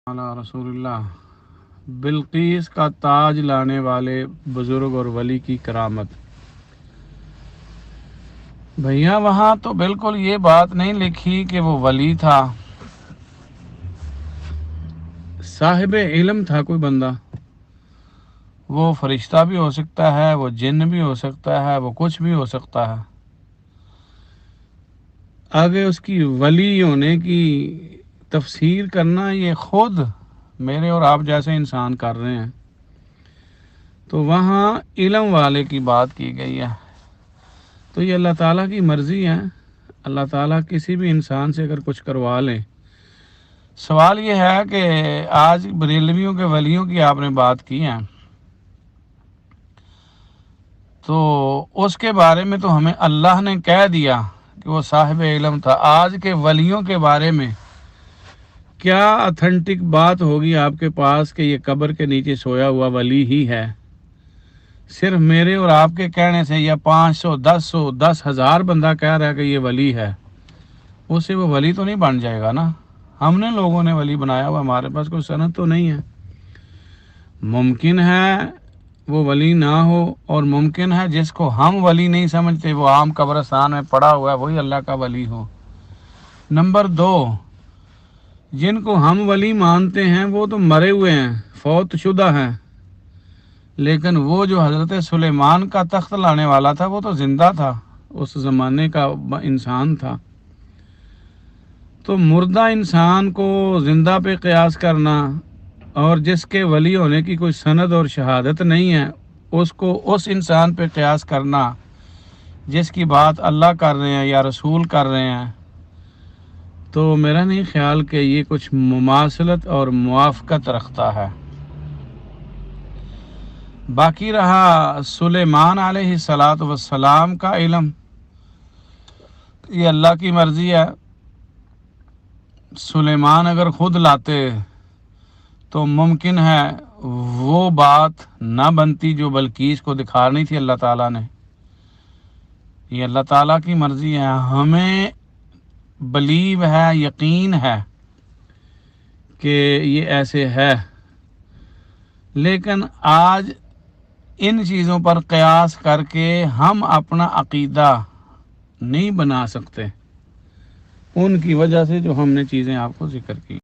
علی رسول اللہ۔ بلقیس کا تاج لانے والے بزرگ اور ولی کی کرامت۔ بھیا وہاں تو بالکل یہ بات نہیں لکھی کہ وہ ولی تھا، صاحب علم تھا کوئی بندہ۔ وہ فرشتہ بھی ہو سکتا ہے، وہ جن بھی ہو سکتا ہے، وہ کچھ بھی ہو سکتا ہے۔ آگے اس کی ولی ہونے کی تفسیر کرنا یہ خود میرے اور آپ جیسے انسان کر رہے ہیں، تو وہاں علم والے کی بات کی گئی ہے۔ تو یہ اللہ تعالیٰ کی مرضی ہے، اللہ تعالیٰ کسی بھی انسان سے اگر کچھ کروا لیں۔ سوال یہ ہے کہ آج بریلویوں کے ولیوں کی آپ نے بات کی ہے، تو اس کے بارے میں تو ہمیں اللہ نے کہہ دیا کہ وہ صاحب علم تھا۔ آج کے ولیوں کے بارے میں کیا اتھینٹک بات ہوگی آپ کے پاس کہ یہ قبر کے نیچے سویا ہوا ولی ہی ہے؟ صرف میرے اور آپ کے کہنے سے یا 500 10,000 بندہ کہہ رہا ہے کہ یہ ولی ہے، اس سے وہ ولی تو نہیں بن جائے گا نا۔ ہم نے لوگوں نے ولی بنایا ہوا، ہمارے پاس کوئی سند تو نہیں ہے۔ ممکن ہے وہ ولی نہ ہو، اور ممکن ہے جس کو ہم ولی نہیں سمجھتے وہ عام قبرستان میں پڑا ہوا ہے وہی اللہ کا ولی ہو۔ نمبر 2، جن کو ہم ولی مانتے ہیں وہ تو مرے ہوئے ہیں، فوت شدہ ہیں، لیکن وہ جو حضرت سلیمان کا تخت لانے والا تھا وہ تو زندہ تھا، اس زمانے کا انسان تھا۔ تو مردہ انسان کو زندہ پہ قیاس کرنا، اور جس کے ولی ہونے کی کوئی سند اور شہادت نہیں ہے اس کو اس انسان پہ قیاس کرنا جس کی بات اللہ کر رہے ہیں یا رسول کر رہے ہیں، تو میرا نہیں خیال کہ یہ کچھ مماثلت اور موافقت رکھتا ہے۔ باقی رہا سلیمان علیہ السلام کا علم، یہ اللہ کی مرضی ہے۔ سلیمان اگر خود لاتے تو ممکن ہے وہ بات نہ بنتی جو بلقیس کو دکھانی تھی اللہ تعالیٰ نے۔ یہ اللہ تعالیٰ کی مرضی ہے، ہمیں بلیو ہے، یقین ہے کہ یہ ایسے ہے، لیکن آج ان چیزوں پر قیاس کر کے ہم اپنا عقیدہ نہیں بنا سکتے، ان کی وجہ سے جو ہم نے چیزیں آپ کو ذکر کی۔